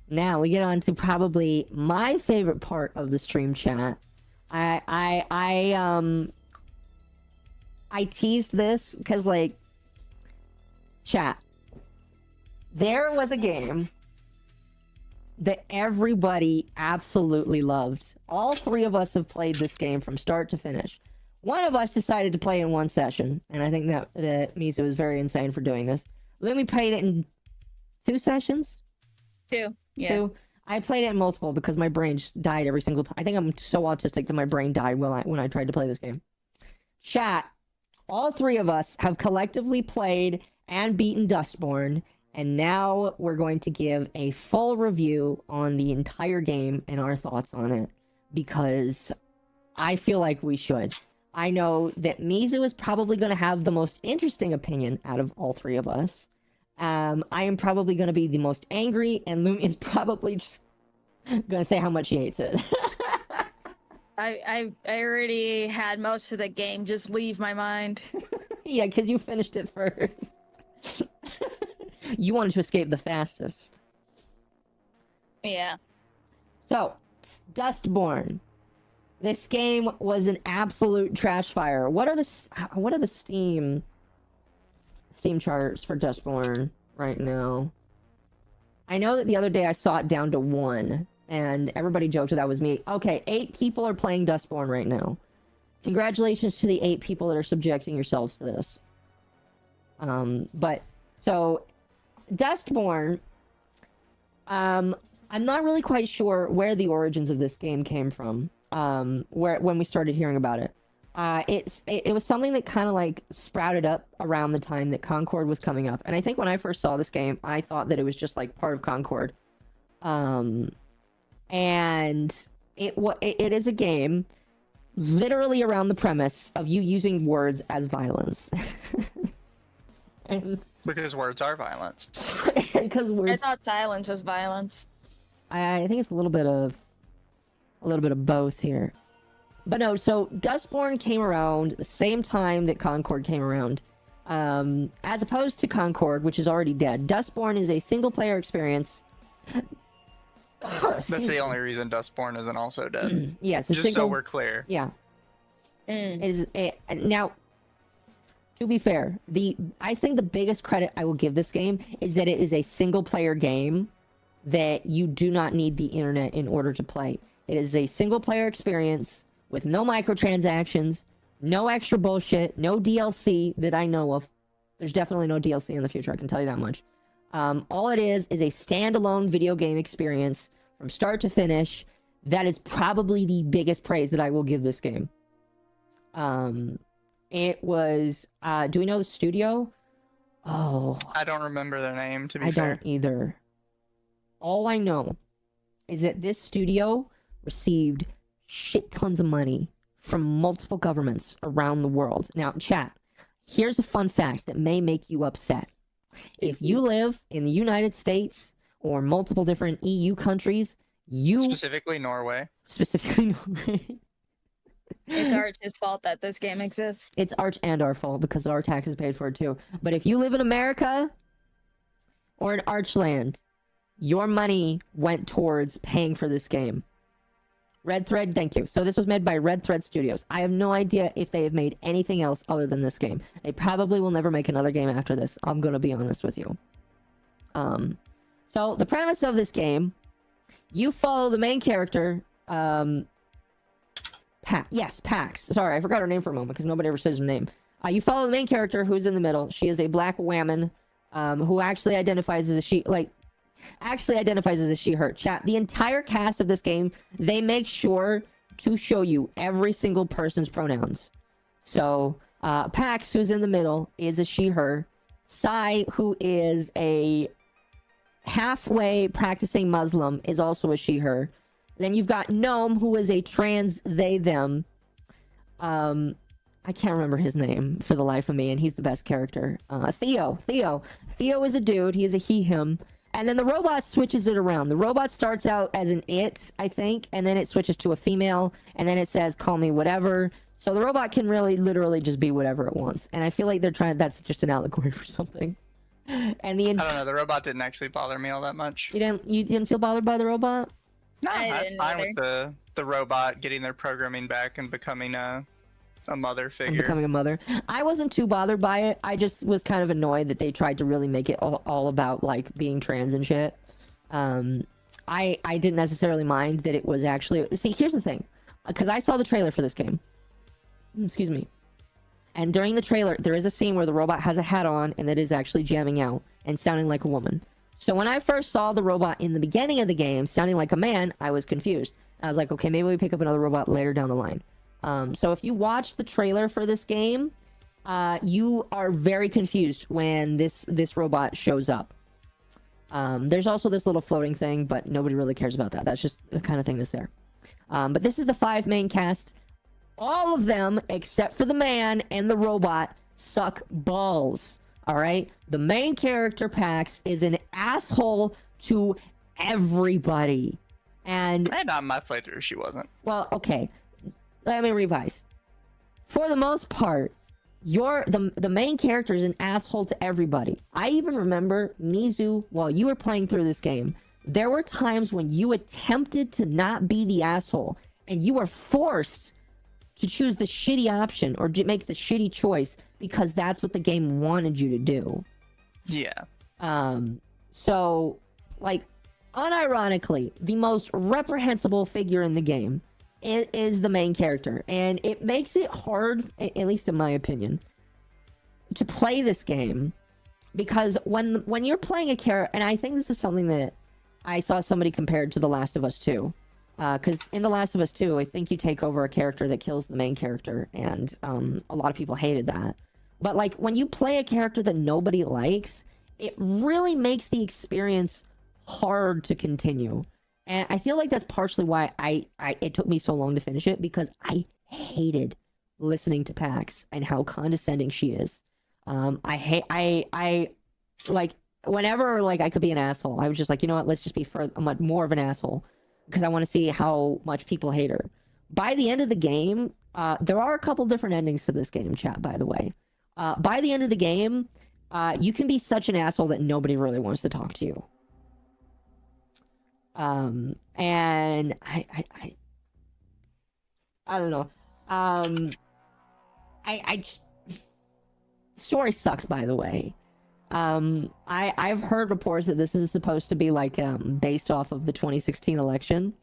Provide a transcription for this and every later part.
Now we get on to probably my favorite part of the stream chat. I teased this because, like, chat. There was a game that everybody absolutely loved. All three of us have played this game from start to finish. One of us decided to play in one session, and I think that Mizu was very insane for doing this. Then we played it in 2 sessions? 2, yeah. 2. I played it in multiple because my brain just died every single time. I think I'm so autistic that my brain died when I tried to play this game. Chat, all three of us have collectively played and beaten Dustborn, and now we're going to give a full review on the entire game and our thoughts on it, because I feel like we should. I know that Mizu is probably going to have the most interesting opinion out of all three of us. I am probably going to be the most angry, and Lumi is probably just going to say how much he hates it. I already had most of the game just leave my mind. Yeah, because you finished it first. You wanted to escape the fastest. Yeah. So, Dustborn. This game was an absolute trash fire. What are the Steam charts for Dustborn right now? I know that the other day I saw it down to 1, and everybody joked that was me. Okay, 8 people are playing Dustborn right now. Congratulations to the 8 people that are subjecting yourselves to this. So Dustborn, I'm not really quite sure where the origins of this game came from. When we started hearing about it. It was something that kind of like sprouted up around the time that Concord was coming up. And I think when I first saw this game, I thought that it was just like part of Concord. And it is a game literally around the premise of you using words as violence. Because words are violence. Because words... I thought silence was violence. I think it's a little bit of both here. But no, so Dustborn came around the same time that Concord came around. As opposed to Concord, which is already dead. Dustborn is a single-player experience. That's the only reason Dustborn isn't also dead. Yes. Just so we're clear. Yeah. Now, to be fair, I think the biggest credit I will give this game is that it is a single-player game that you do not need the internet in order to play. It is a single-player experience with no microtransactions, no extra bullshit, no DLC that I know of. There's definitely no DLC in the future, I can tell you that much. All it is a standalone video game experience from start to finish. That is probably the biggest praise that I will give this game. It was... do we know the studio? Oh... I don't remember their name, to be fair. I don't either. All I know is that this studio received shit tons of money from multiple governments around the world. Now, chat, here's a fun fact that may make you upset. If you live in the United States or multiple different EU countries, Specifically Norway. It's Arch's fault that this game exists. It's Arch and our fault because our taxes paid for it too. But if you live in America or in Archland, your money went towards paying for this game. Red Thread, thank you. So this was made by Red Thread Studios. I have no idea if they have made anything else other than this game. They probably will never make another game after this. I'm going to be honest with you. So the premise of this game, you follow the main character, Pax. Sorry, I forgot her name for a moment because nobody ever says her name. You follow the main character who's in the middle. She is a black woman who actually identifies as a she, her. Chat, the entire cast of this game, they make sure to show you every single person's pronouns. So, Pax, who's in the middle, is a she, her. Sai, who is a halfway practicing Muslim, is also a she, her. Then you've got Gnome, who is a trans they, them. I can't remember his name for the life of me, and he's the best character. Theo is a dude. He is a he, him. And then the robot switches it around. The robot starts out as an it, I think, and then it switches to a female, and then it says, call me whatever. So the robot can really, literally just be whatever it wants. And I feel like that's just an allegory for something. And the I don't know. The robot didn't actually bother me all that much. you didn't feel bothered by the robot? No, I I'm didn't fine either. with the robot getting their programming back and becoming a mother And figure. becoming a mother. I wasn't too bothered by it. I just was kind of annoyed that they tried to really make it all about like being trans and shit. I didn't necessarily mind that it was actually. See, here's the thing, because I saw the trailer for this game. Excuse me. And during the trailer, there is a scene where the robot has a hat on and it is actually jamming out and sounding like a woman. So when I first saw the robot in the beginning of the game sounding like a man, I was confused. I was like, okay, maybe we pick up another robot later down the line. So if you watch the trailer for this game, you are very confused when this robot shows up. There's also this little floating thing, but nobody really cares about that. That's just the kind of thing that's there. But this is the 5 main cast. All of them, except for the man and the robot, suck balls. All right? The main character, Pax, is an asshole to everybody. And on my playthrough, she wasn't. well, okay. Let me revise. For the most part, the main character is an asshole to everybody. I even remember, Mizu, while you were playing through this game, there were times when you attempted to not be the asshole, and you were forced to choose the shitty option or to make the shitty choice because that's what the game wanted you to do. Yeah. So, like, unironically, the most reprehensible figure in the game is the main character, and it makes it hard, at least in my opinion, to play this game, because when you're playing a character, and I think this is something that I saw somebody compared to The Last of Us 2, because in The Last of Us 2, I think you take over a character that kills the main character, and a lot of people hated that. But like when you play a character that nobody likes, it really makes the experience hard to continue. And I feel like that's partially why it took me so long to finish it, because I hated listening to Pax and how condescending she is. I like whenever like I could be an asshole, I was just like, you know what, let's just be more of an asshole, because I want to see how much people hate her. By the end of the game, there are a couple different endings to this game, chat, by the way. By the end of the game, you can be such an asshole that nobody really wants to talk to you. And I don't know. Story sucks, by the way. I've heard reports that this is supposed to be like based off of the 2016 election.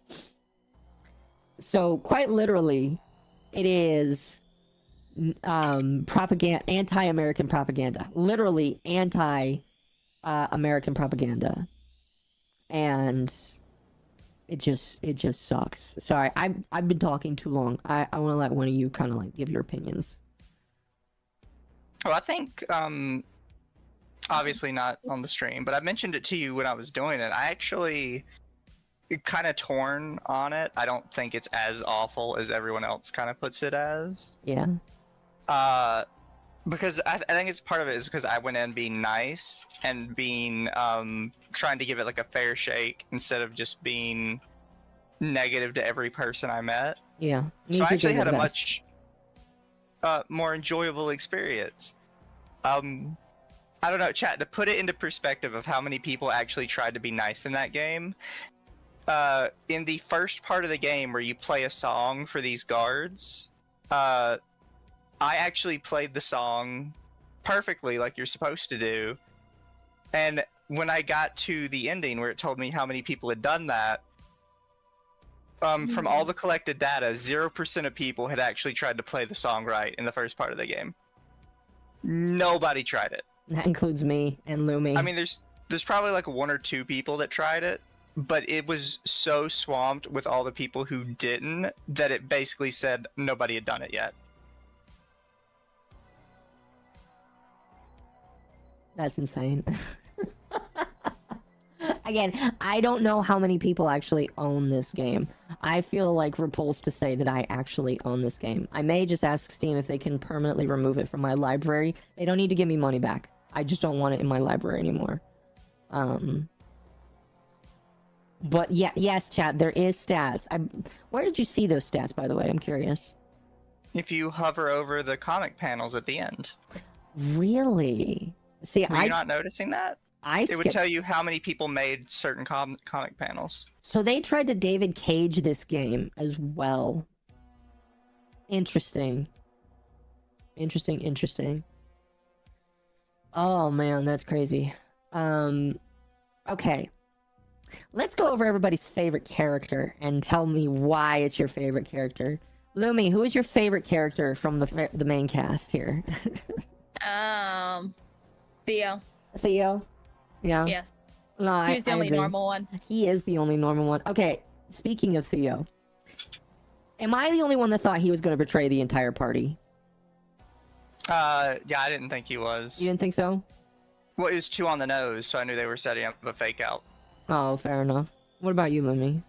So quite literally, it is propaganda, anti-American propaganda, literally anti-American propaganda, and it just sucks. Sorry, I've been talking too long. I want to let one of you kind of like give your opinions. Well, I think obviously not on the stream, but I mentioned it to you when I was doing it. I actually kind of torn on it. I don't think it's as awful as everyone else kind of puts it as. Yeah. Because I think it's part of it is because I went in being nice and being trying to give it like a fair shake instead of just being negative to every person I met. Yeah. So I actually had a much more enjoyable experience. I don't know, chat, to put it into perspective of how many people actually tried to be nice in that game. In the first part of the game where you play a song for these guards, I actually played the song perfectly like you're supposed to do. And when I got to the ending where it told me how many people had done that, from all the collected data, 0% of people had actually tried to play the song right in the first part of the game. Nobody tried it. That includes me and Lumi. I mean, there's probably like 1 or 2 people that tried it, but it was so swamped with all the people who didn't that it basically said nobody had done it yet. That's insane. Again, I don't know how many people actually own this game. I feel like repulsed to say that I actually own this game. I may just ask Steam if they can permanently remove it from my library. They don't need to give me money back. I just don't want it in my library anymore. But yeah, yes, chat, there is stats. Where did you see those stats, by the way? I'm curious. If you hover over the comic panels at the end. Really? See, Were you not noticing that? I It would skipped. tell you how many people made certain comic panels. So they tried to David Cage this game as well. Interesting. Interesting. Oh man, that's crazy. Okay. Let's go over everybody's favorite character and tell me why it's your favorite character. Lumi, who is your favorite character from the main cast here? Theo. Theo? Yeah. Yes. No, He was the I only agree. normal one. He is the only normal one. Okay, speaking of Theo, am I the only one that thought he was going to betray the entire party? Yeah, I didn't think he was. You didn't think so? Well, it was too on the nose, so I knew they were setting up a fake out. Oh, fair enough. What about you, Lumi?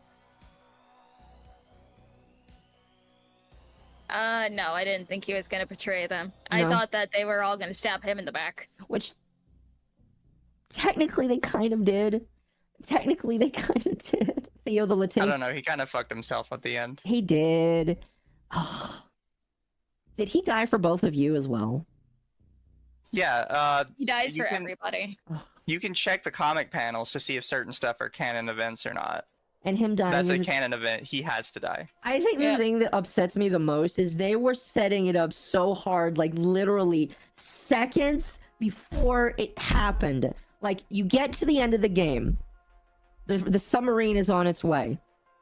No, I didn't think he was gonna betray them. No? I thought that they were all gonna stab him in the back. Which, technically, they kind of did. Theo the I Latisse. don't know. He kind of fucked himself at the end. He did. Oh. Did he die for both of you as well? Yeah. He dies You for can- everybody. You can check the comic panels to see if certain stuff are canon events or not. And him If dying. that's a is- canon event, he has to die. I think Yeah. the thing that upsets me the most is they were setting it up so hard, like literally seconds before it happened. Like you get to the end of the game, the submarine is on its way,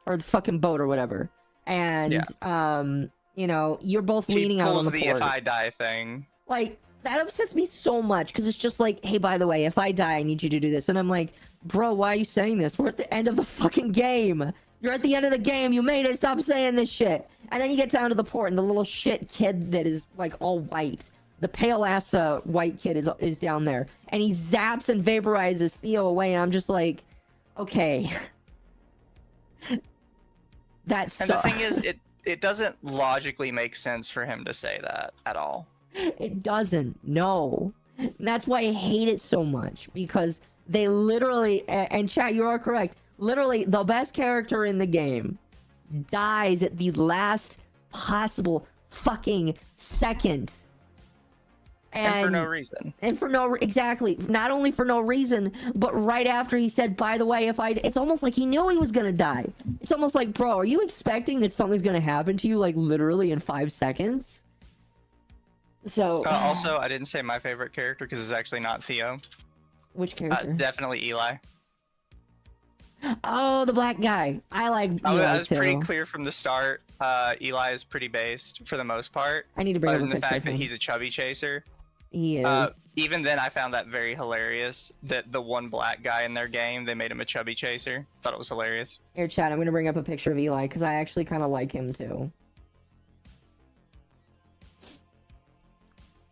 or the fucking boat or whatever, and you know you're both He leaning out on pulls the the port. if I die thing. Like that upsets me so much because it's just like, hey, by the way, if I die, I need you to do this, and I'm like, bro, why are you saying this? We're at the end of the fucking game. You're at the end of the game. You made it. Stop saying this shit. And then you get down to the port, and the little shit kid that is like all white, the pale ass white kid is down there, and he zaps and vaporizes Theo away, and I'm just like, okay, that's. And the thing is, it doesn't logically make sense for him to say that at all. It doesn't. No. And that's why I hate it so much, because they literally, and chat, you are correct. Literally, the best character in the game dies at the last possible fucking second. And for no reason. And for no, exactly. Not only for no reason, but right after he said, by the way, if I, it's almost like he knew he was gonna die. It's almost like, bro, are you expecting that something's gonna happen to you, like, literally in 5 seconds? So. Also, I didn't say my favorite character because it's actually not Theo. Which character? Definitely Eli. Oh, the black guy. I like Eli I was too. pretty clear from the start. Eli is pretty based for the most part. I need to bring Other up a than the picture fact of that him. he's a chubby chaser. He is. Even then, I found that very hilarious. That the one black guy in their game, they made him a chubby chaser. Thought it was hilarious. Here, chat, I'm gonna bring up a picture of Eli because I actually kind of like him too.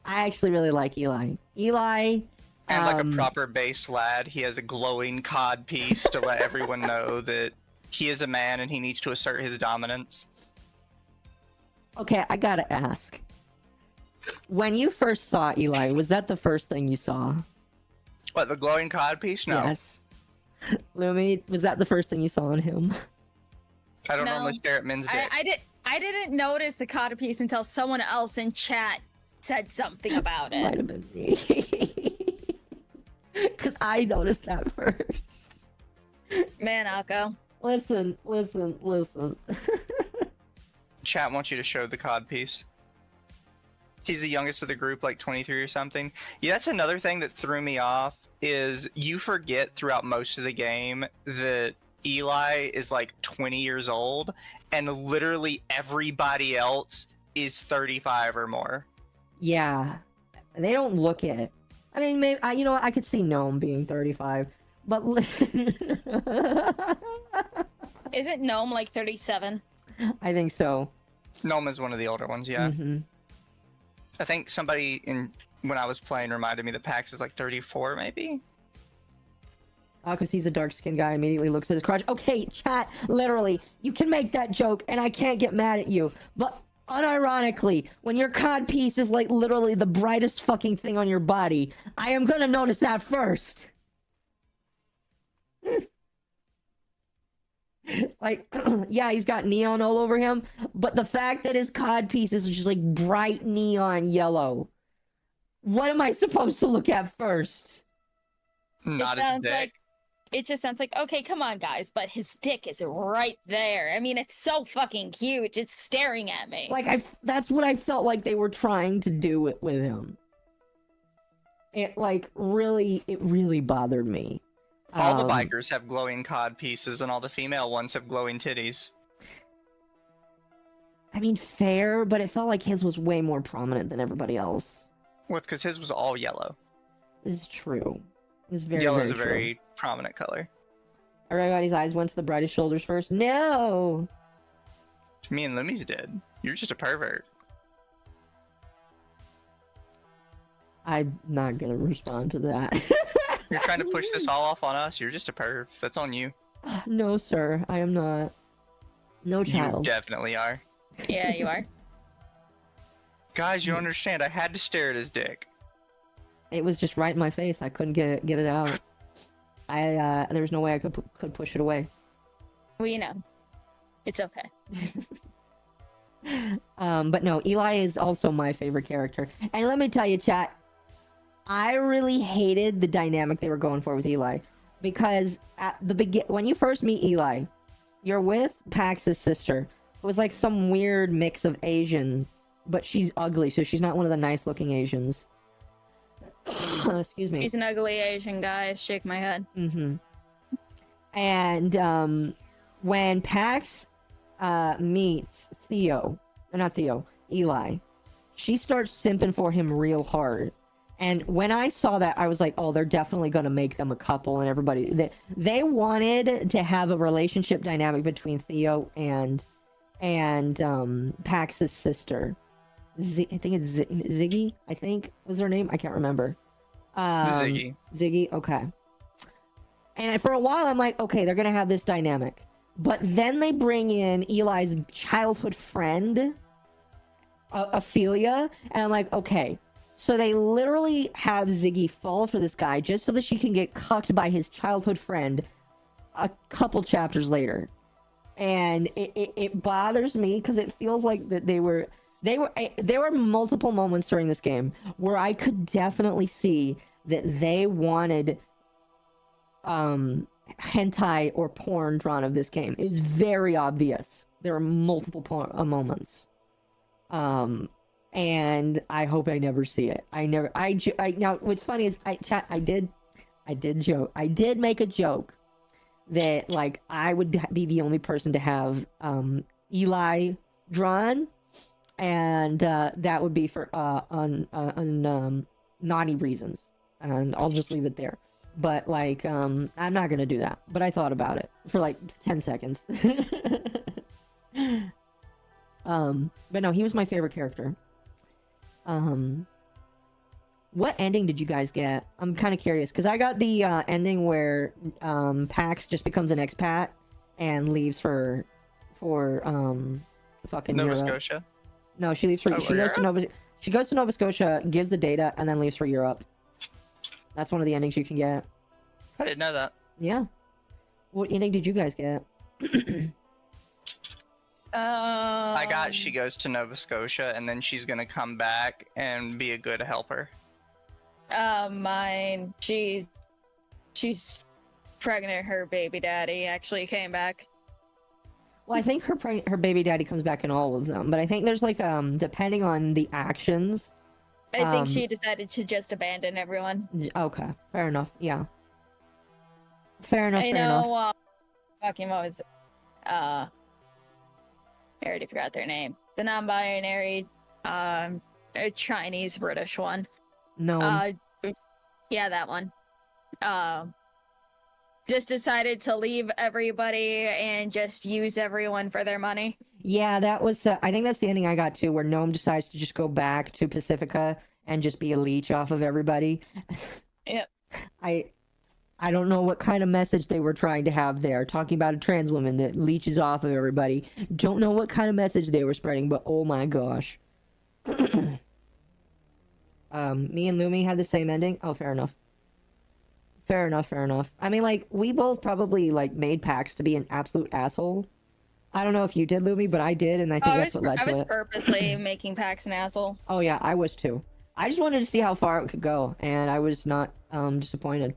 I actually really like Eli. Eli. And like a proper based lad, he has a glowing cod piece to let everyone know that he is a man and he needs to assert his dominance. Okay, I gotta ask. When you first saw Eli, was that the first thing you saw? What, the glowing cod piece? No. Yes. Lumi, was that the first thing you saw on him? I don't No. normally stare at men's dick. I didn't notice the codpiece until someone else in chat said something about Might it. have been me. Because I noticed that first. Man, Akko. Listen. Chat wants you to show the cod piece. He's the youngest of the group, like 23 or something. Yeah, that's another thing that threw me off, is you forget throughout most of the game that Eli is like 20 years old, and literally everybody else is 35 or more. Yeah. They don't look it. I mean, maybe, you know what? I could see Gnome being 35. But... Isn't Gnome like 37? I think so. Gnome is one of the older ones, yeah. Mm-hmm. I think somebody when I was playing reminded me that Pax is like 34, maybe? Oh, because he's a dark-skinned guy, immediately looks at his crotch. Okay, chat, literally, you can make that joke, and I can't get mad at you. But unironically, when your cod piece is like literally the brightest fucking thing on your body, I am gonna notice that first. Like, yeah, he's got neon all over him, but the fact that his cod piece is just like bright neon yellow. What am I supposed to look at first? Not it his sounds dick. like it just sounds like, okay, come on, guys, but his dick is right there. I mean, it's so fucking huge. It's staring at me. Like, that's what I felt like they were trying to do with him. It really bothered me. All the bikers have glowing cod pieces, and all the female ones have glowing titties. I mean, fair, but it felt like his was way more prominent than everybody else. Well, it's because his was all yellow. This is true. It's very, Yellow very is a true. very prominent color. Everybody's eyes went to the brightest shoulders first. No! Me and Lumi's did. You're just a pervert. I'm not gonna respond to that. You're trying to push this all off on us. You're just a perv. That's on you. No, sir. I am not. No child. You definitely are. Yeah, you are. Guys, you don't understand. I had to stare at his dick. It was just right in my face. I couldn't get it out. There was no way I could push it away. Well, you know, it's okay. But no, Eli is also my favorite character. And let me tell you, chat, I really hated the dynamic they were going for with Eli. Because at the when you first meet Eli, you're with Pax's sister. It was like some weird mix of Asian, but she's ugly, so she's not one of the nice looking Asians. Excuse me. He's an ugly Asian guy. Shake my head. Mm-hmm. And when Pax meets Eli, she starts simping for him real hard. And when I saw that, I was like, oh, they're definitely going to make them a couple, and everybody... They wanted to have a relationship dynamic between Theo and Pax's sister. I think it's Ziggy, I think was her name. I can't remember. Ziggy. Ziggy, okay. And for a while, I'm like, okay, they're going to have this dynamic. But then they bring in Eli's childhood friend, Ophelia, and I'm like, okay. So they literally have Ziggy fall for this guy just so that she can get cucked by his childhood friend a couple chapters later. And it bothers me because it feels like that there were multiple moments during this game where I could definitely see that they wanted hentai or porn drawn of this game. It's very obvious. There are multiple moments. And I hope I never see it. Now what's funny is I did make a joke that like I would be the only person to have Eli drawn, and that would be for on naughty reasons, and I'll just leave it there. But like I'm not gonna do that, but I thought about it for like 10 seconds. But no, he was my favorite character. What ending did you guys get? I'm kind of curious because I got the ending where Pax just becomes an expat and leaves for fucking Nova Europe. Scotia. No, she leaves for she goes to Nova Scotia, gives the data, and then leaves for Europe. That's one of the endings you can get. I didn't know that. Yeah. What ending did you guys get? I got she goes to Nova Scotia and then she's gonna come back and be a good helper. Mine. She's pregnant. Her baby daddy actually came back. Well, I think her baby daddy comes back in all of them, but I think there's like depending on the actions. I think she decided to just abandon everyone. Okay, fair enough. Yeah. Fair enough. I know. Fucking what was I already forgot their name. The non-binary, Chinese British one. No. Yeah, that one. Just decided to leave everybody and just use everyone for their money. Yeah, that was. I think that's the ending I got too, where Gnome decides to just go back to Pacifica and just be a leech off of everybody. Yep. I don't know what kind of message they were trying to have there, talking about a trans woman that leeches off of everybody. Don't know what kind of message they were spreading, but oh my gosh. Me and Lumi had the same ending. Oh, fair enough. Fair enough. I mean, like, we both probably, like, made Pax to be an absolute asshole. I don't know if you did, Lumi, but I did, and I think that's what led to it. I was purposely making Pax an asshole. Oh, yeah, I was too. I just wanted to see how far it could go, and I was not disappointed.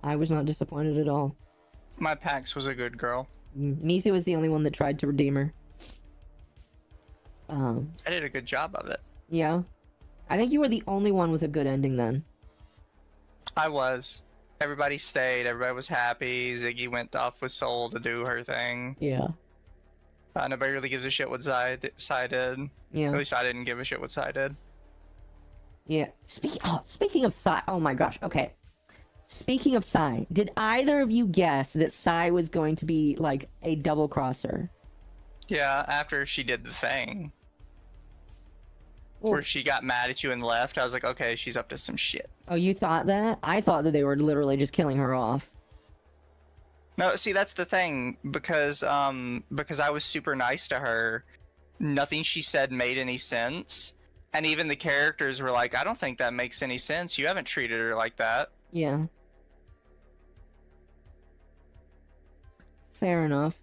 I was not disappointed at all. My Pax was a good girl. Misa was the only one that tried to redeem her. I did a good job of it. Yeah. I think you were the only one with a good ending then. I was. Everybody stayed. Everybody was happy. Ziggy went off with Soul to do her thing. Yeah. Nobody really gives a shit what Sai did. Yeah. At least I didn't give a shit what Sai did. Yeah. Speaking of Sai, oh my gosh. Okay. Speaking of Sai, did either of you guess that Sai was going to be like a double crosser? Yeah, after she did the thing. Well, Where she got mad at you and left, I was like, okay, she's up to some shit. oh, you thought that? I thought that they were literally just killing her off. No, see, that's the thing, because I was super nice to her, nothing she said made any sense, and even the characters were like, I don't think that makes any sense, you haven't treated her like that. Yeah. Fair enough.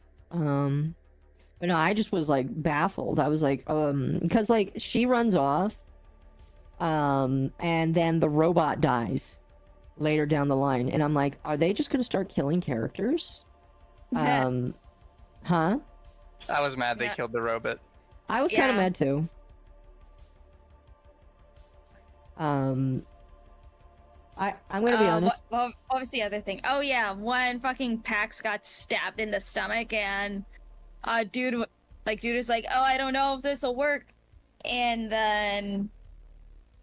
But no, I just was like baffled. I was like, because like she runs off, and then the robot dies later down the line, and I'm like, are they just gonna start killing characters? Huh? I was mad they Yeah. killed the robot. I was kind of Yeah. mad too. I'm gonna be honest. What was the other thing? Oh yeah, when fucking Pax got stabbed in the stomach and dude was like, oh, I don't know if this will work, and then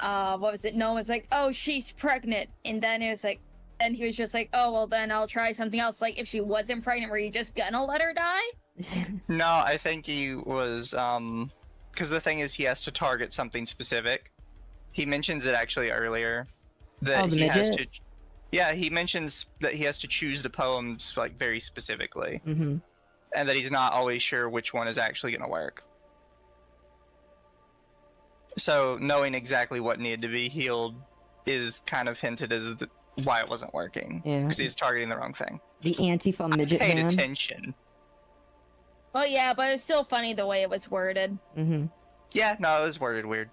what was it? Noah was like, oh, she's pregnant, and then it was like, and he was just like, oh, well then I'll try something else. Like, if she wasn't pregnant, were you just gonna let her die? No, I think he was, because the thing is he has to target something specific. He mentions it actually earlier. That Oh, the he has to, midget? yeah, he mentions that he has to choose the poems like very specifically, Mm-hmm. and that he's not always sure which one is actually going to work. So knowing exactly what needed to be healed is kind of hinted as why it wasn't working. Yeah. Because he's targeting the wrong thing. The Antifa midget Paid man. attention. Well, yeah, but it's still funny the way it was worded. Mm-hmm. Yeah, no, it was worded weird.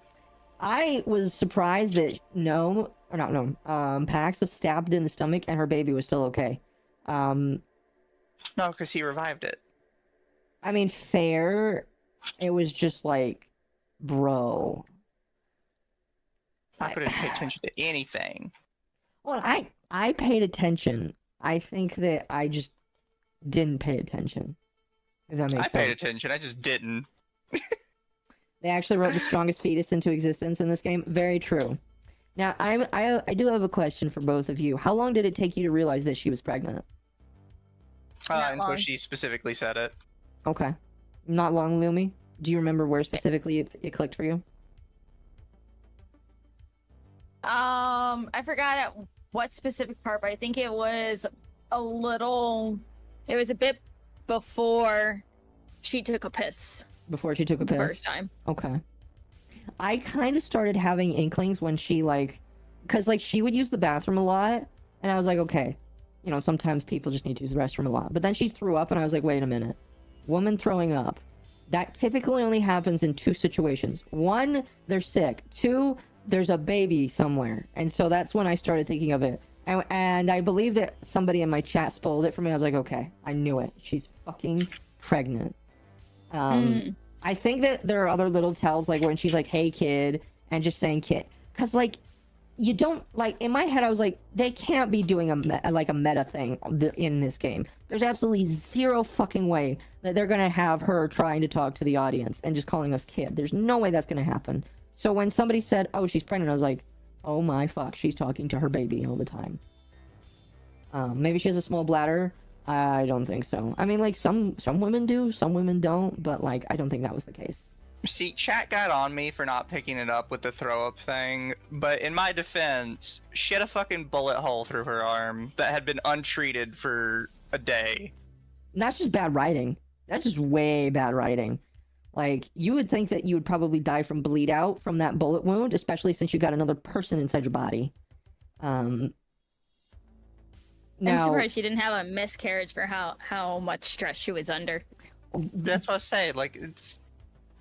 I was surprised that Pax was stabbed in the stomach and her baby was still okay. No, because he revived it. I mean, fair. It was just like, bro. I couldn't pay attention to anything. Well, I paid attention. I think that I just didn't pay attention. If that makes I sense. paid attention, I just didn't. They actually wrote the strongest fetus into existence in this game. Very true. Now, I do have a question for both of you. How long did it take you to realize that she was pregnant? Not Until long. she specifically said it. Okay. Not long, Lumi? Do you remember where specifically it clicked for you? I forgot at what specific part, but I think it was a bit before she took a piss Before she took a the piss? first time. Okay. I kind of started having inklings when she, because, she would use the bathroom a lot, and I was like, okay, sometimes people just need to use the restroom a lot. But then she threw up, and I was like, wait a minute. Woman throwing up. That typically only happens in two situations. One, they're sick. Two, there's a baby somewhere. And so that's when I started thinking of it. And I believe that somebody in my chat spoiled it for me. I was like, okay, I knew it. She's fucking pregnant. I think that there are other little tells, like when she's like, hey, kid, and just saying kid. Because, you don't, in my head, I was like, they can't be doing a meta thing in this game. There's absolutely zero fucking way that they're going to have her trying to talk to the audience and just calling us kid. There's no way that's going to happen. So when somebody said, oh, she's pregnant, I was like, oh my fuck, she's talking to her baby all the time. Maybe she has a small bladder. I don't think so. I mean, some women do, some women don't, but, I don't think that was the case. See, chat got on me for not picking it up with the throw up thing, but in my defense, she had a fucking bullet hole through her arm that had been untreated for a day. And that's just bad writing. That's just way bad writing. You would think that you would probably die from bleed out from that bullet wound, especially since you got another person inside your body. I'm Now, surprised she didn't have a miscarriage for how much stress she was under. That's what I say,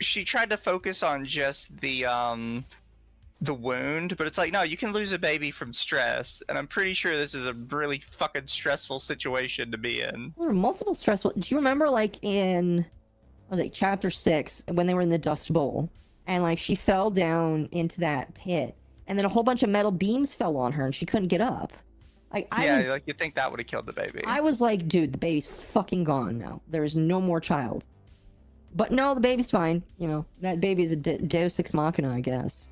she tried to focus on just the the wound, but it's like, no, you can lose a baby from stress, and I'm pretty sure this is a really fucking stressful situation to be in. There were multiple stressful. Do you remember, like, in, what was it, chapter 6, when they were in the Dust Bowl, and, like, she fell down into that pit, and then a whole bunch of metal beams fell on her, and she couldn't get up? Like, Like you think that would have killed the baby. I was like, dude, the baby's fucking gone now. There's no more child. But no, the baby's fine. You know, that baby's a Deus Ex Machina, I guess.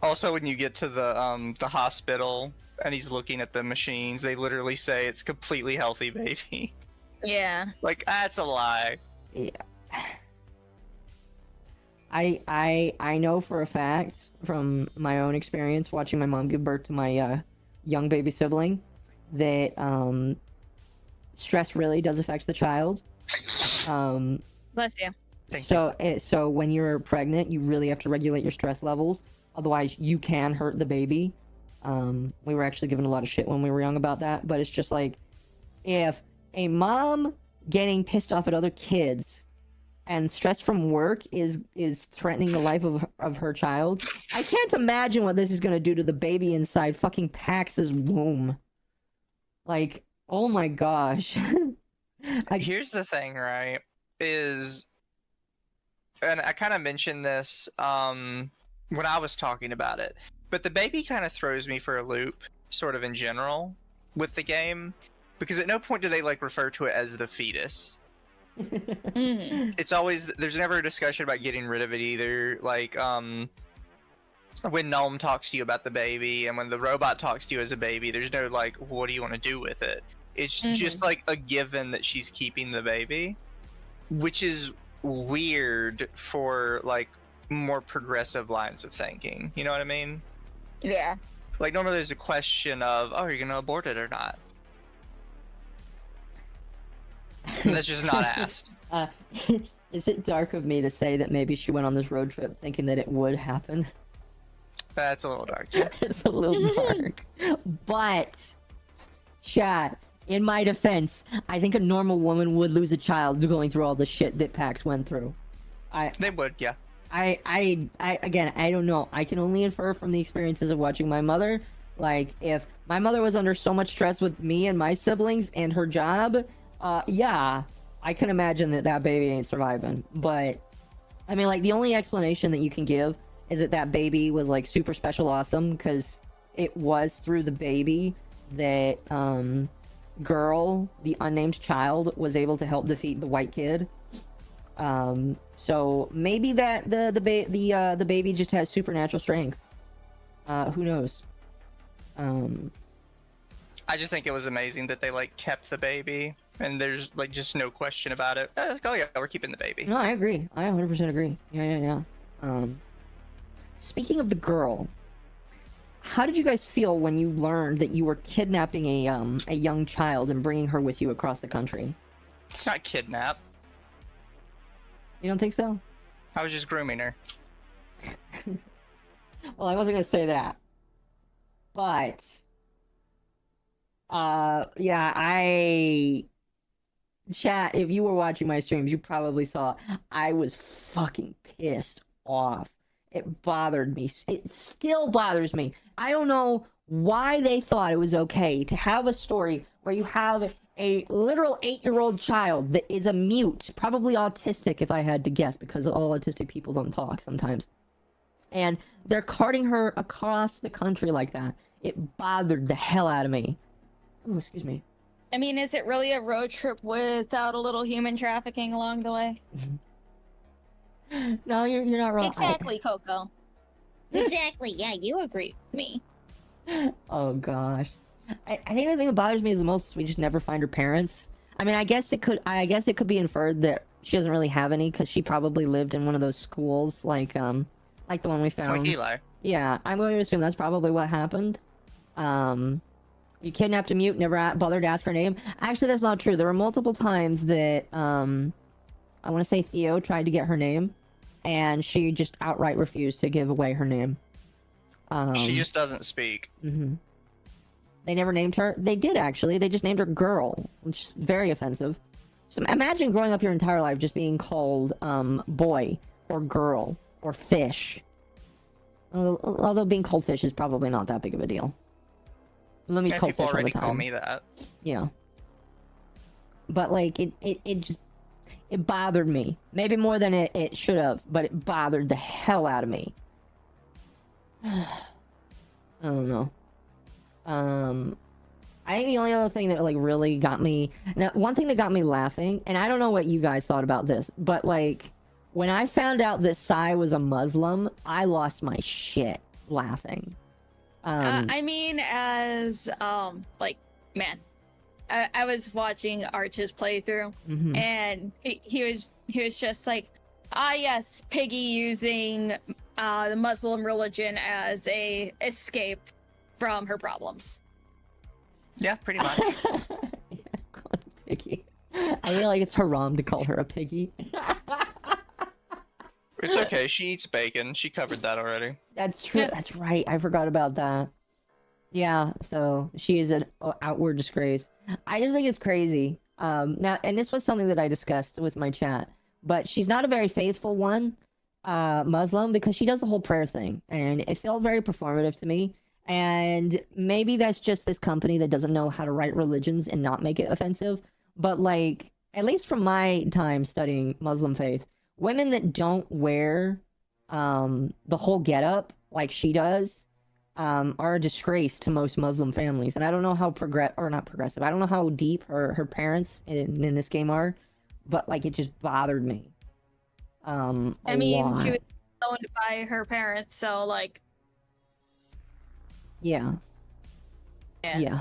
Also, when you get to the hospital and he's looking at the machines, they literally say it's completely healthy baby. Yeah. Like, that's a lie. Yeah. I know for a fact from my own experience watching my mom give birth to my young baby sibling that stress really does affect the child. Bless you. So when you're pregnant, you really have to regulate your stress levels. Otherwise, you can hurt the baby. We were actually given a lot of shit when we were young about that. But it's just like, if a mom getting pissed off at other kids and stress from work is threatening the life of her child, I can't imagine what this is going to do to the baby inside fucking Pax's womb. Like, oh my gosh. Here's the thing, right? And I kind of mentioned this when I was talking about it, but the baby kind of throws me for a loop, sort of in general, with the game, because at no point do they like refer to it as the fetus. Mm-hmm. It's always, there's never a discussion about getting rid of it either. Like when Gnome talks to you about the baby, and when the robot talks to you as a baby, there's no like, what do you want to do with it? It's just like a given that she's keeping the baby, which is weird for like more progressive lines of thinking. You know what I mean? Yeah. Like normally there's a question of, oh, are you gonna abort it or not? And that's just not asked. Is it dark of me to say that maybe she went on this road trip thinking that it would happen? That's a little dark. Yeah. It's a little dark. But, chat, in my defense, I think a normal woman would lose a child going through all the shit that Pax went through. They would, yeah. Again, I don't know. I can only infer from the experiences of watching my mother. Like, if my mother was under so much stress with me and my siblings and her job, yeah, I can imagine that baby ain't surviving. But, I mean, like, the only explanation that you can give is that baby was, like, super special awesome, because it was through the baby that, girl, the unnamed child, was able to help defeat the white kid. So maybe that the baby just has supernatural strength. Who knows? I just think it was amazing that they like kept the baby, and there's like just no question about it. Oh yeah, we're keeping the baby. No, I agree. I 100% agree. Yeah. Speaking of the girl, how did you guys feel when you learned that you were kidnapping a young child and bringing her with you across the country? It's not kidnap. You don't think so? I was just grooming her. Well, I wasn't gonna say that, but yeah, chat, if you were watching my streams, you probably saw I was fucking pissed off. It bothered me. It still bothers me. I don't know why they thought it was okay to have a story where you have a literal 8-year-old child that is a mute, probably autistic if I had to guess, because all autistic people don't talk sometimes. And they're carting her across the country like that. It bothered the hell out of me. Oh, excuse me. I mean, is it really a road trip without a little human trafficking along the way? No, you're not wrong. Exactly, Coco. Exactly. Yeah, you agree with me. Oh gosh, I think the thing that bothers me is the most, we just never find her parents. I mean, I guess it could be inferred that she doesn't really have any, because she probably lived in one of those schools, like the one we found. Like Eli. Yeah, I'm going to assume that's probably what happened. You kidnapped a mute, never bothered to ask her name. Actually, that's not true. There were multiple times that I want to say Theo tried to get her name, and she just outright refused to give away her name. She just doesn't speak. Mm-hmm. They never named her. They did, actually. They just named her Girl, which is very offensive. So imagine growing up your entire life just being called boy or girl or fish. Although being coldfish is probably not that big of a deal. Let me Yeah, coldfish people all the already time. call me that. Yeah. But like it just it bothered me. Maybe more than it should have, but it bothered the hell out of me. I don't know. I think the only other thing that like really got me now, one thing that got me laughing, and I don't know what you guys thought about this, but like when I found out that Sai was a Muslim, I lost my shit laughing. I mean, as like, man, I was watching Arch's playthrough, mhm. and he was just like, ah, yes, Piggy using the Muslim religion as a escape from her problems. Yeah, pretty much. Yeah, call her piggy. I feel like it's haram to call her a piggy. It's okay. She eats bacon. She covered that already. That's true. Yeah. That's right. I forgot about that. Yeah, so she is an outward disgrace. I just think it's crazy. Now, and this was something that I discussed with my chat, but she's not a very faithful one, Muslim, because she does the whole prayer thing, and it felt very performative to me. And maybe that's just this company that doesn't know how to write religions and not make it offensive. But like, at least from my time studying Muslim faith, women that don't wear the whole getup like she does are a disgrace to most Muslim families. And I don't know how not progressive. I don't know how deep her parents in this game are, but like it just bothered me. I mean, lot. she was owned by her parents, so like, Yeah. yeah. Yeah.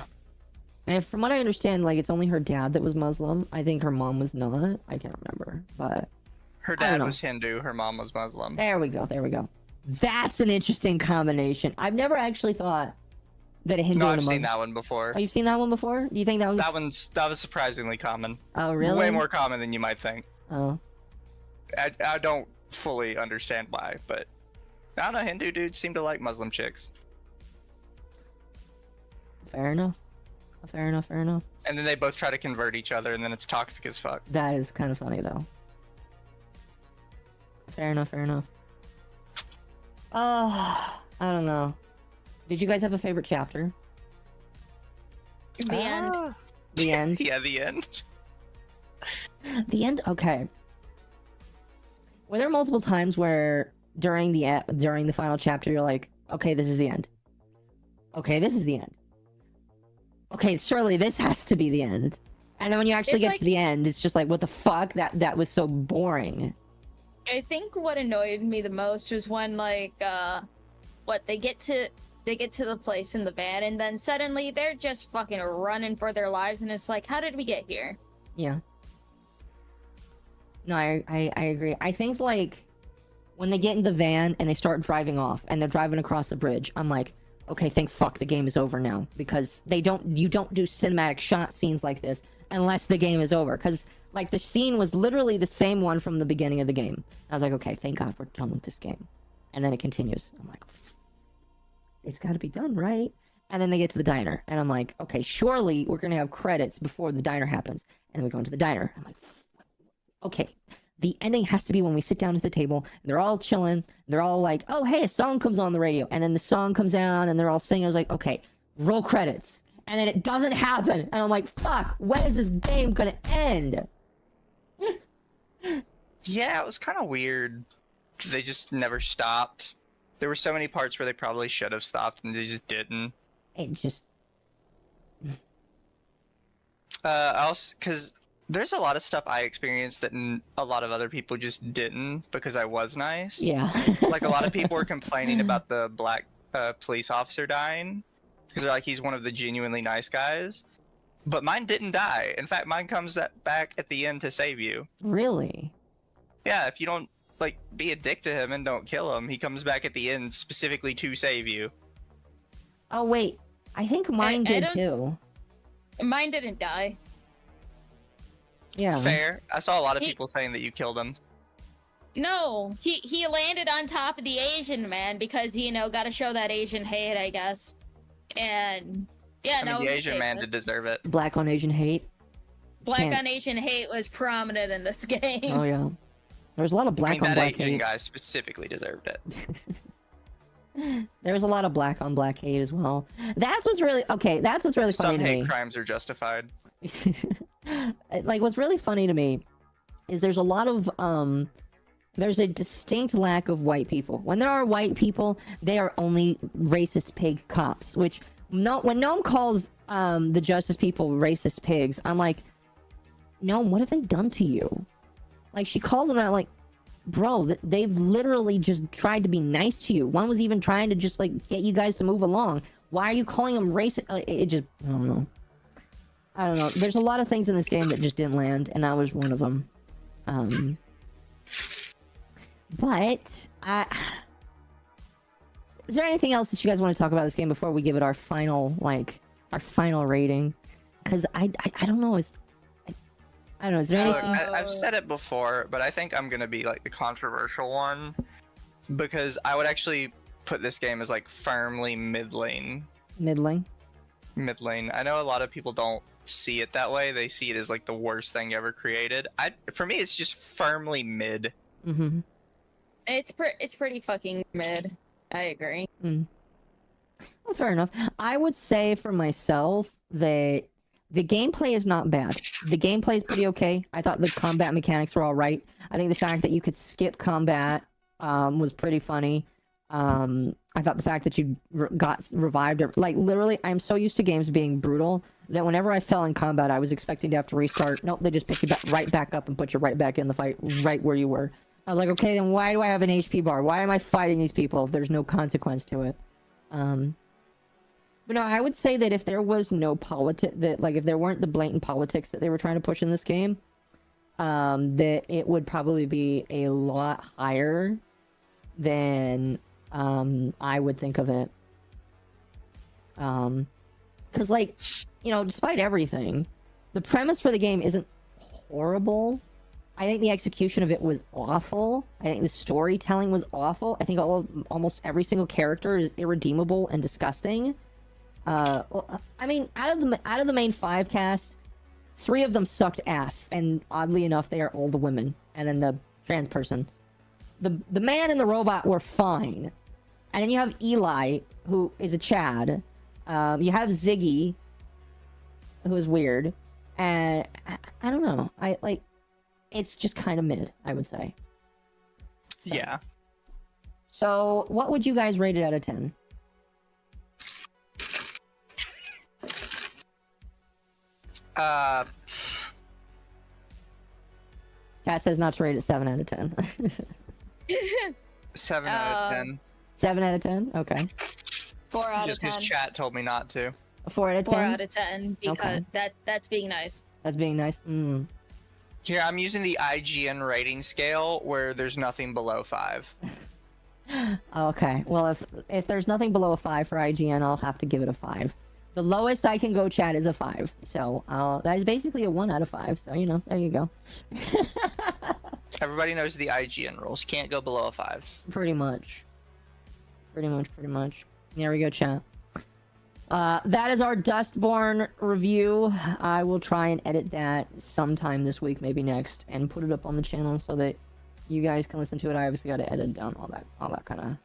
And from what I understand, like it's only her dad that was Muslim. I think her mom was not. I can't remember, but Her I don't dad know. was Hindu. Her mom was Muslim. there we go. There we go. That's an interesting combination. I've never actually thought that a Hindu No, and a I've Muslim. seen that one before. Oh, you've seen that one before? Do you think that was That was surprisingly common. Oh, really? Way more common than you might think. Oh, I don't fully understand why, but I don't know. Hindu dudes seem to like Muslim chicks, fair enough. Fair enough. Fair enough. and then they both try to convert each other, and then it's toxic as fuck. That is kind of funny though. Fair enough. Fair enough. I don't know. Did you guys have a favorite chapter? The end. Ah. The end. Yeah, the end. The end. Okay. Were there multiple times where during the final chapter you're like, okay, this is the end. Okay, this is the end. Okay, surely this has to be the end. And then when you actually It's get like- to the end, it's just like, what the fuck? That was so boring. I think what annoyed me the most was when like they get to the place in the van, and then suddenly they're just fucking running for their lives, and it's like, how did we get here? Yeah. No, I agree. I think like when they get in the van and they start driving off and they're driving across the bridge, I'm like, okay, thank fuck the game is over now, because you don't do cinematic shot scenes like this unless the game is over. Because like the scene was literally the same one from the beginning of the game. I was like, okay, thank God we're done with this game. And then it continues. I'm like, it's got to be done, right? And then they get to the diner, and I'm like, okay, surely we're gonna have credits before the diner happens. And then we go into the diner. I'm like, okay, the ending has to be when we sit down at the table, and they're all chilling. They're all like, oh, hey, a song comes on the radio. And then the song comes down, and they're all singing. I was like, okay, roll credits. And then it doesn't happen. And I'm like, fuck, when is this game gonna end? Yeah, it was kind of weird. They just never stopped. There were so many parts where they probably should have stopped, and they just didn't. It just... Also, because there's a lot of stuff I experienced that a lot of other people just didn't because I was nice. Yeah. Like a lot of people were complaining about the black police officer dying because they're like, he's one of the genuinely nice guys. But mine didn't die. In fact, mine comes back at the end to save you. Really? Yeah, if you don't like be a dick to him and don't kill him, he comes back at the end specifically to save you. Oh, wait. I think mine I did don't- too. Mine didn't die. Yeah. Fair. I saw a lot of He- people saying that you killed him. No, he landed on top of the Asian man because, you know, got to show that Asian hate, I guess. And yeah, I mean, no, the he Asian saved man us. did deserve it. Black on Asian hate. Black can't- on Asian hate was prominent in this game. Oh, yeah. There's a lot of I black mean, on that black Asian hate. guy specifically deserved it. There was a lot of black on black hate as well. That's what's really okay. That's what's really funny Some to hate me. crimes are justified. Like, what's really funny to me is there's a lot of there's a distinct lack of white people. When there are white people, they are only racist pig cops. Which no, when Gnome calls the justice people racist pigs, I'm like, Gnome, what have they done to you? Like, she calls them out, like, bro, they've literally just tried to be nice to you. One was even trying to just, like, get you guys to move along. Why are you calling them racist? It just, I don't know. I don't know. There's a lot of things in this game that just didn't land, and that was one of them. But, is there anything else that you guys want to talk about this game before we give it our final, like, our final rating? Because I don't know. I don't know. Is there Look, anything? I've said it before, but I think I'm gonna be like the controversial one because I would actually put this game as like firmly mid lane. Middling. Mid lane. I know a lot of people don't see it that way. They see it as like the worst thing ever created. For me, it's just firmly mid. Mm-hmm. It's pretty fucking mid. I agree. Well, fair enough. I would say for myself that the gameplay is not bad. The gameplay is pretty okay. I thought the combat mechanics were all right. I think the fact that you could skip combat was pretty funny. I thought the fact that you got revived, like literally, I'm so used to games being brutal that whenever I fell in combat, I was expecting to have to restart. Nope, they just pick you right back up and put you right back in the fight, right where you were. I was like, okay, then why do I have an HP bar? Why am I fighting these people if there's no consequence to it? But no, I would say that if there was no if there weren't the blatant politics that they were trying to push in this game, that it would probably be a lot higher than I would think of it. Because, like, you know, despite everything, the premise for the game isn't horrible. I think the execution of it was awful. I think the storytelling was awful. I think almost every single character is irredeemable and disgusting. Well, I mean, out of the main 5 cast, 3 of them sucked ass, and oddly enough, they are all the women, and then the trans person. The man and the robot were fine, and then you have Eli, who is a Chad. You have Ziggy, who is weird, and I don't know. It's just kind of mid, I would say. So. Yeah. So, what would you guys rate it out of 10? Cat says not to rate it 7 out of 10. 7 out of 10. 7 out of 10? Okay. 4 out of Just 10. because chat told me not to. A 4 out of 10? 4 out of 10 because Okay. that's being nice. That's being nice. Here, I'm using the IGN rating scale where there's nothing below 5. Okay. Well, if there's nothing below a 5 for IGN, I'll have to give it a 5. The lowest I can go, chat, is a 5. So that is basically a 1 out of 5. So, you know, there you go. Everybody knows the IGN rules. Can't go below a 5. Pretty much. Pretty much. There we go, chat. That is our Dustborn review. I will try and edit that sometime this week, maybe next, and put it up on the channel so that you guys can listen to it. I obviously got to edit down all that kind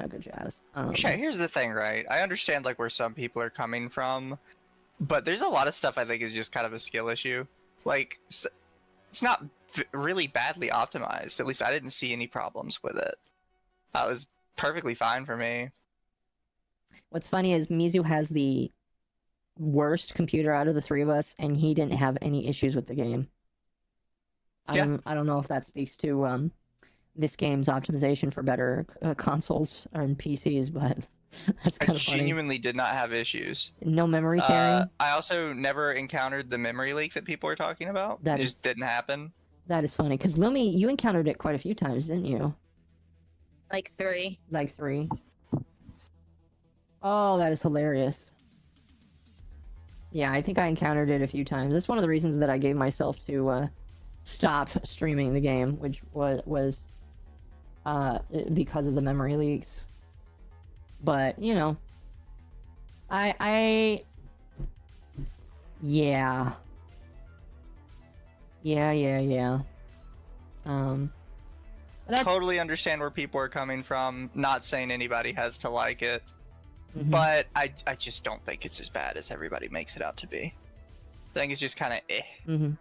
of good jazz. Okay, here's the thing, right? I understand like where some people are coming from, but there's a lot of stuff I think is just kind of a skill issue. Like, it's not really badly optimized. At least I didn't see any problems with it. That was perfectly fine for me. What's funny is Mizu has the worst computer out of the 3 of us, and he didn't have any issues with the game. I don't know if that speaks to this game's optimization for better consoles or PCs, but that's kind of funny. I genuinely did not have issues. No memory tearing? I also never encountered the memory leak that people are talking about. It just didn't happen. That is funny, because Lumi, you encountered it quite a few times, didn't you? Like 3. Like 3. Oh, that is hilarious. Yeah, I think I encountered it a few times. That's one of the reasons that I gave myself to stop streaming the game, which was because of the memory leaks. But, you know, yeah. That's... totally understand where people are coming from. Not saying anybody has to like it, Mhm. but I just don't think it's as bad as everybody makes it out to be. I think it's just kind of eh. Mhm.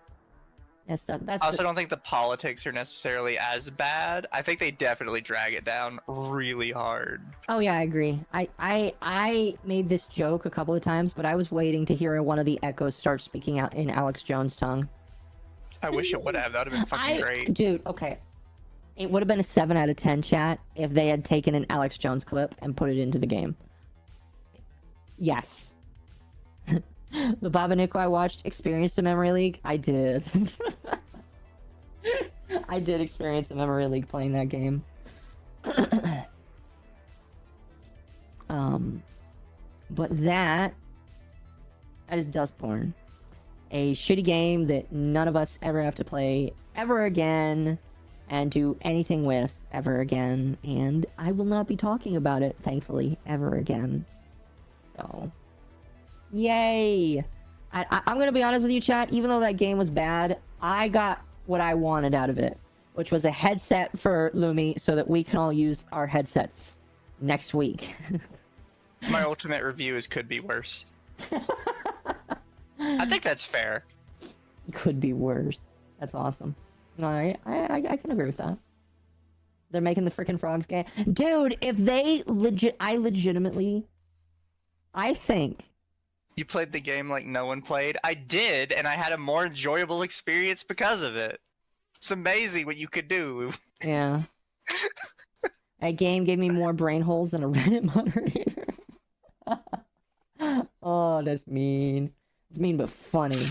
That's I also don't think the politics are necessarily as bad. I think they definitely drag it down really hard. Oh yeah, I agree. I made this joke a couple of times, but I was waiting to hear one of the echoes start speaking out in Alex Jones' tongue. I wish it would have. That would have been fucking great. Dude, okay. It would have been a 7 out of 10 chat if they had taken an Alex Jones clip and put it into the game. Yes. The Bob and Nico I watched experienced a memory leak. I did. I did experience a memory leak playing that game. But that is Dustborn. A shitty game that none of us ever have to play ever again and do anything with ever again. And I will not be talking about it, thankfully, ever again. So, yay! I'm going to be honest with you, chat. Even though that game was bad, I got what I wanted out of it, which was a headset for Lumi so that we can all use our headsets next week. My ultimate review is could be worse. I think that's fair. Could be worse. That's awesome. Alright, I can agree with that. They're making the freaking frogs game. Dude, if they I think... You played the game like no one played? I did, and I had a more enjoyable experience because of it. It's amazing what you could do. Yeah. That game gave me more brain holes than a Reddit moderator. Oh, that's mean. It's mean but funny.